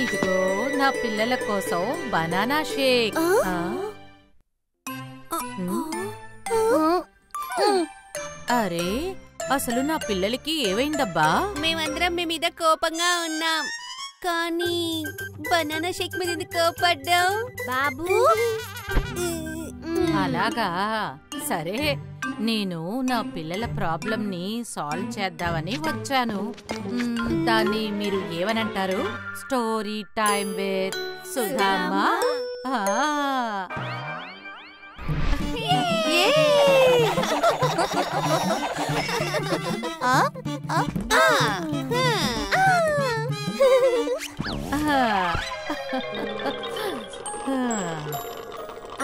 ఇదిగో నా పిల్లల కోసం బనానా షేక్. అరే, అసలు నా పిల్లలకి ఏవైందబ్బా? మేమందరం మీ మీద కోపంగా ఉన్నాం, కానీ బనానా షేక్ మీద ఎందుకు కోపడ్డాం బాబు? అలాగా, సరే, నేను నా పిల్లల ప్రాబ్లంని సాల్వ్ చేద్దామని వచ్చాను. దాన్ని మీరు ఏమనంటారు? Story time with Sudhamma.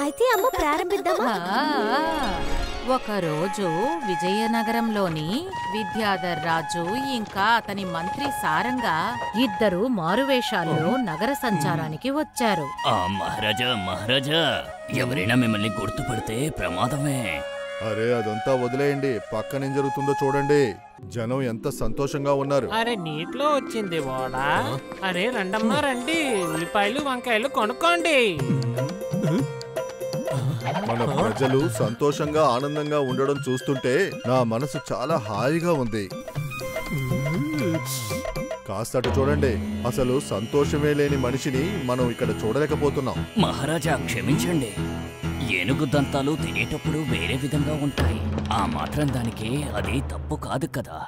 అయితే అమ్మ ప్రారంభిద్దామా? ఒకరోజు విజయనగరంలోని విద్యాధర్ రాజు ఇంకా అతని మంత్రి సారంగా ఇద్దరు మారువేషాల్లో నగర సంచారానికి వచ్చారు. మహారాజా, ఎవరైనా మిమ్మల్ని గుర్తుపడితే ప్రమాదమే. అరే, అదంతా వదిలేయండి, పక్కనేం జరుగుతుందో చూడండి. జనం ఎంత సంతోషంగా ఉన్నారు. అరే, నీటిలో వచ్చింది ఓడా. అరే రండమ్మా రండి, ఉల్లిపాయలు వంకాయలు కొనుక్కోండి. మన ప్రజలు సంతోషంగా ఆనందంగా ఉండడం చూస్తుంటే నా మనసు చాలా హాయిగా ఉంది. కాస్త చూడండి, అసలు సంతోషమే లేని మనిషిని మనం ఇక్కడ చూడలేకపోతున్నాం. మహారాజా క్షమించండి, ఏనుగు దంతాలు తినేటప్పుడు వేరే విధంగా ఉంటాయి. ఆ మాత్రం దానికి అది తప్పు కాదు కదా.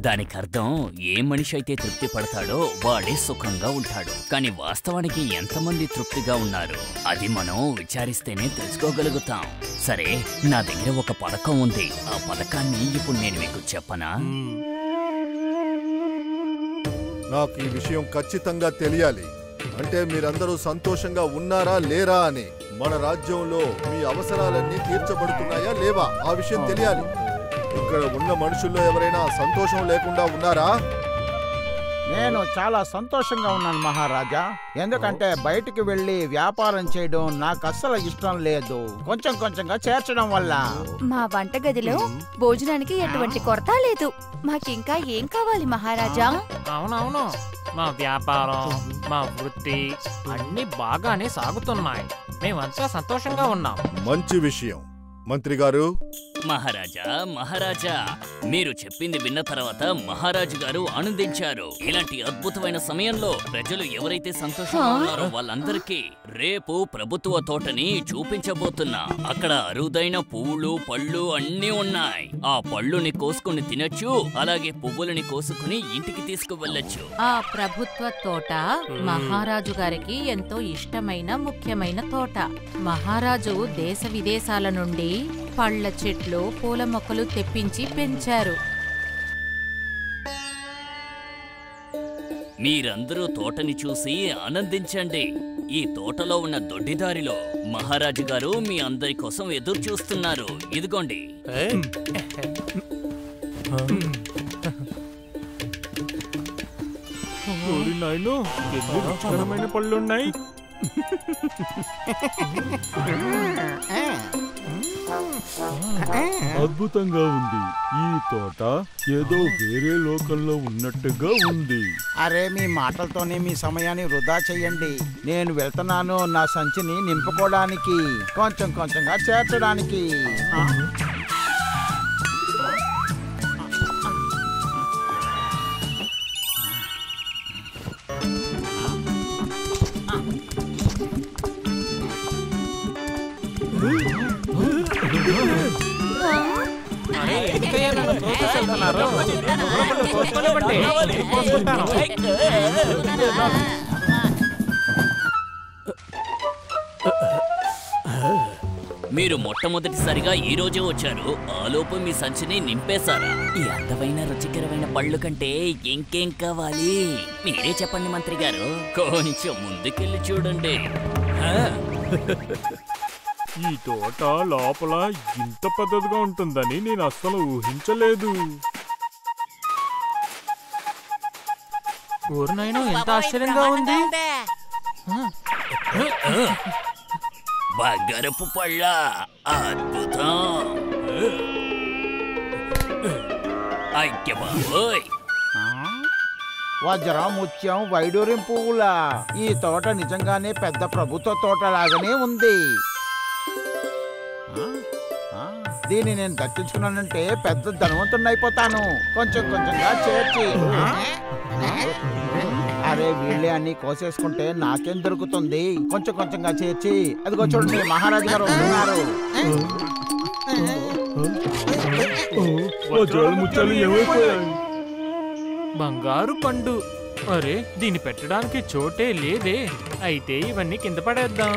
దానికర్థం ఏ మనిషి అయితే తృప్తి పడతాడో వాడే సుఖంగా ఉంటాడు. కానీ వాస్తవానికి ఎంతమంది తృప్తిగా ఉన్నారు అది మనం విచారిస్తేనే తెలుసుకోగలుగుతాం. సరే, నా దగ్గర ఒక పథకం ఉంది. ఆ పథకాన్ని ఇప్పుడు నేను మీకు చెప్పనా? నాకు ఈ విషయం ఖచ్చితంగా తెలియాలి. అంటే మీరందరూ సంతోషంగా ఉన్నారా లేరా అని. మన రాజ్యంలో మీ అవసరాలన్నీ తీర్చబడుతున్నాయా లేవా, ఆ విషయం తెలియాలి. ఇక్కడ ఉన్న మనుషుల్లో ఎవరైనా సంతోషం లేకుండా ఉన్నారా? నేను చాలా సంతోషంగా ఉన్నాను మహారాజా. ఎందుకంటే బయటికి వెళ్లి వ్యాపారం చేయడం నాకు అస్సలు ఇష్టం లేదు. కొంచెం కొంచెంగా చేర్చడం వల్ల మా వంటగదిలో భోజనానికి ఎటువంటి కొరత లేదు. మాకింకా ఏం కావాలి మహారాజా? అవునవును, మా వ్యాపారం, మా వృత్తి అన్ని బాగానే సాగుతున్నాయి. మేమంతా సంతోషంగా ఉన్నాం. మంచి విషయం. మంత్రి గారు. మహారాజా, మీరు చెప్పింది విన్న తర్వాత మహారాజు గారు ఆనందించారు. ఇలాంటి అద్భుతమైన సమయంలో ప్రజలు ఎవరైతే సంతోషంగా ఉన్నారో వాళ్ళందరికీ రేపు ప్రభుత్వ తోటని చూపించబోతున్నా. అక్కడ అరుదైన పువ్వులు పళ్ళు అన్నీ ఉన్నాయి. ఆ పళ్ళుని కోసుకుని తినొచ్చు, అలాగే పువ్వులని కోసుకుని ఇంటికి తీసుకువెళ్ళొచ్చు. ఆ ప్రభుత్వ తోట మహారాజు గారికి ఎంతో ఇష్టమైన ముఖ్యమైన తోట. మహారాజు దేశ విదేశాల నుండి పళ్ళ చెట్లు, పూల మొక్కలు తెప్పించి పెంచారు. మీరందరూ తోటని చూసి ఆనందించండి. ఈ తోటలో ఉన్న దొడ్డిదారిలో మహారాజు గారు మీ అందరి కోసం ఎదురు చూస్తున్నారు. ఇదిగోండి. రుచికరమైన పళ్ళున్నాయి. అద్భుతంగా ఉంది. ఈ తోట ఏదో వేరే లోకంలో ఉన్నట్టుగా ఉంది. అరే, మీ మాటలతోనే మీ సమయాన్ని వృధా చెయ్యండి. నేను వెళ్తున్నాను నా సంచిని నింపుకోవడానికి, కొంచెం కొంచెంగా చేర్చడానికి. మీరు మొట్టమొదటిసారిగా ఈ రోజే వచ్చారు. ఆలోపు మీ సంచిని నింపేశారా? ఈ అందమైన రుచికరమైన పళ్ళు కంటే ఇంకేం కావాలి? మీరే చెప్పండి మంత్రి గారు. కొంచెం ముందుకెళ్ళి చూడండి. ఈ తోట లోపల ఇంత పెద్దదిగా ఉంటుందని నేను అస్సలు ఊహించలేదు. ఊరినైనా ఎంత ఆశ్చర్యంగా ఉంది. బంగారపు పళ్ళ అద్భుతం. అయ్య బాబోయ్, వజ్రం, ముత్యం, వైడూర్యం పువ్వులా. ఈ తోట నిజంగానే పెద్ద ప్రభుత్వ తోటలాగానే ఉంది. దీన్ని నేను దక్కించుకున్నానంటే పెద్ద ధనవంతుడిని అయిపోతాను. కొంచెం కొంచెంగా చేర్చి. అరే వీళ్ళే అన్ని కోసేసుకుంటే నాకేం దొరుకుతుంది? కొంచెం కొంచెంగా చేర్చి. అదిగో చూడండి, మహారాజు గారు వస్తున్నారు. బంగారు పండు. అరే దీన్ని పెట్టడానికి చోటే లేదే. అయితే ఇవన్నీ కింద పడేద్దాం.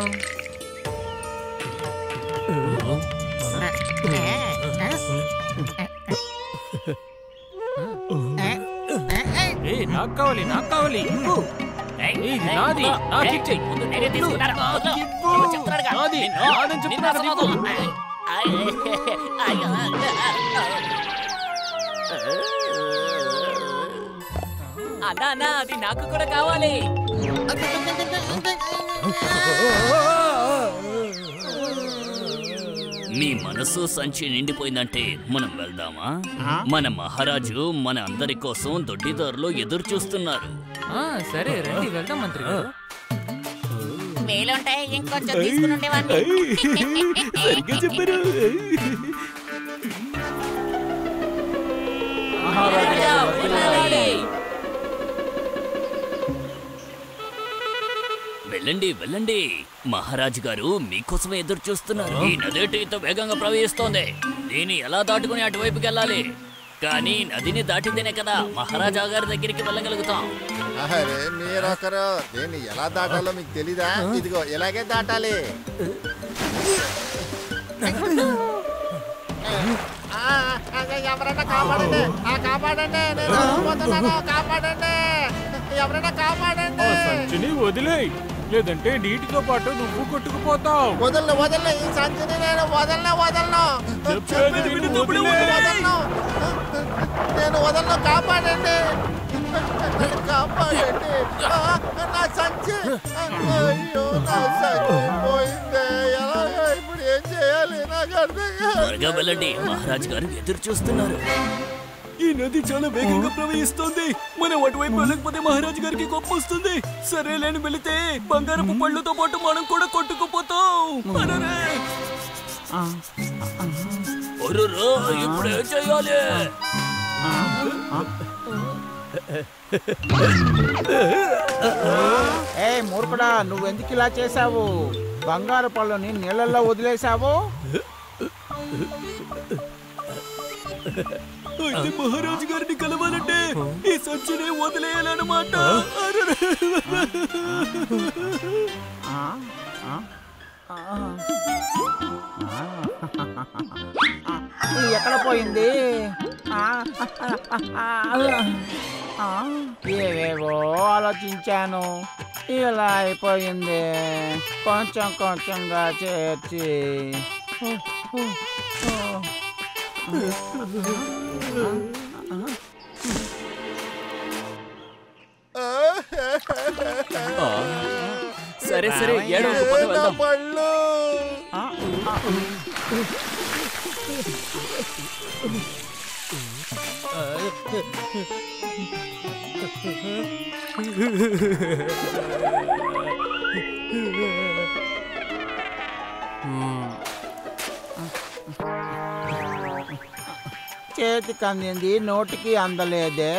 నాకు కావాలి, నాకు కావాలి. ఇది నాది, నాకు ఇచ్చేయ్. నాది, నాదని చెప్తున్నాను నీకు. అన్నా అది నాకు కూడా కావాలి. మీ మనసు సంచి నిండిపోయిందంటే మనం వెళ్దామా? మన మహారాజు మన అందరి కోసం దొడ్డిదారులు ఎదురు చూస్తున్నారు. సరే రండి వెళ్దాం మంత్రి గారు. వేలుంటే ఇంకొంచెం తీసుకుని ఉండేవాడిని. వెళ్ళండి వెళ్ళండి, మహారాజు గారు మీకోసమే ఎదురు చూస్తున్నారు. ఈ నదేటి ఇంత వేగంగా ప్రవహిస్తోంది. దీన్ని ఎలా దాటుకుని అటువైపుకి వెళ్ళాలి? కానీ నదిని దాటితేనే కదా మహారాజా గారి దగ్గరికి వెళ్ళగలుగుతాం. అరే మీరొకరు, దీన్ని ఎలా దాటాలో మీకు తెలీదా? ఇదిగో ఇలాగే దాటాలి. ఎవరైనా కాపాడండి, కాపాడండి, కాపాడండి, ఎవరైనా కాపాడండి. సంచిని వదిలేయ్, లేదంటే నీటితో పాటు నువ్వు కొట్టుకుపోతావు. వదలను వదలను, ఈ సంచిని నేను వదలను వదలను నేను వదలను. కాపాడండి కాపాడండి, నా సంచి. అయ్యో నా సంచి పోయిందే, ఎలాగో ఇప్పుడు ఏం చేయాలి నాకు అర్థం కాదు. త్వరగా వెళ్ళండి, మహారాజు గారు ఎదురు చూస్తున్నారు. ఈ నది చాలా వేగంగా ప్రవహిస్తోంది. మనం అటువైపు వెళ్ళకపోతే మహారాజు గారికి కోపం వస్తుంది. సరేలేని వెళితే బంగారపు పళ్ళుతో పాటు మనం కూడా కొట్టుకుపోతాం. ఇప్పుడు ఏం చేయాలి? ఏ మూర్ఖుడా, నువ్వెందుకు ఇలా చేశావు? బంగారు పళ్ళుని నీళ్ళల్లో వదిలేశావు. అయితే మహారాజు గారిని కలవాలంటే ఈ సంచిని వదిలేయాలన్నమాట. ఎక్కడ పోయింది? ఏవేవో ఆలోచించాను, ఇలా అయిపోయింది. కొంచెం కొంచెంగా చేర్చి. సరే సరే, వెళ్దాం. పళ్ళు చేతికి అందింది నోటికి అందలేదే.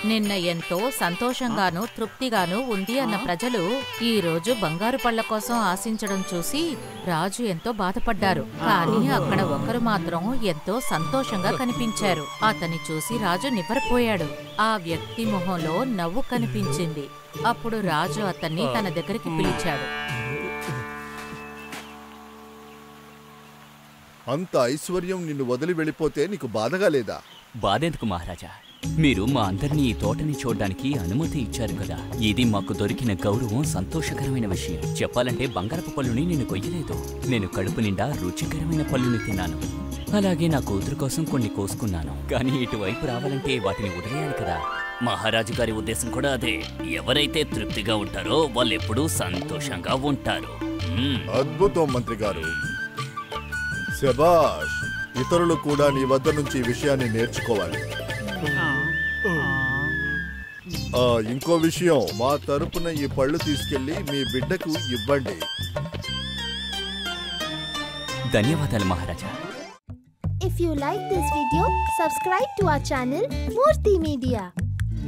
నిన్న ఎంతో సంతోషంగాను తృప్తిగాను ఉంది అన్న ప్రజలు ఈ రోజు బంగారు పళ్ళ కోసం ఆశించడం చూసి రాజు ఎంతో బాధపడ్డారు. కానీ అక్కడ ఒకరు మాత్రం ఎంతో సంతోషంగా కనిపించారు. అతన్ని చూసి రాజు నివ్వెరపోయాడు. ఆ వ్యక్తి మొహంలో నవ్వు కనిపించింది. అప్పుడు రాజు అతన్ని తన దగ్గరికి పిలిచాడు. అంత ఐశ్వర్యం నిన్ను వదిలి వెళ్ళిపోతే నీకు బాధగా లేదా? బాధెందుకు మహారాజా, మీరు మా అందరినీ ఈ తోటని చూడడానికి అనుమతి ఇచ్చారు కదా. ఇది మాకు దొరికిన గౌరవం, సంతోషకరమైన విషయం. చెప్పాలంటే బంగారపు పళ్ళుని నేను కొయ్యలేదు. నేను కడుపు నిండా రుచికరమైన పళ్ళుని తిన్నాను. అలాగే నా కూతురు కోసం కొన్ని కోసుకున్నాను. కానీ ఇటువైపు రావాలంటే వాటిని వదిలేయాలి కదా. మహారాజు గారి ఉద్దేశం కూడా అదే. ఎవరైతే తృప్తిగా ఉంటారో వాళ్ళెప్పుడూ సంతోషంగా ఉంటారు. అద్భుతం మంత్రి గారు, శభాష్. ఇతరులు కూడా నీ వద్ద నుంచి ఈ విషయాన్ని నేర్చుకోవాలి. ఇంకో విషయం, మా తరపున ఈ పళ్ళు తీసుకెళ్లి మీ బిడ్డకు ఇవ్వండి. ధన్యవాదాలు మహారాజా. If you like this video, subscribe to our channel Murthy Media.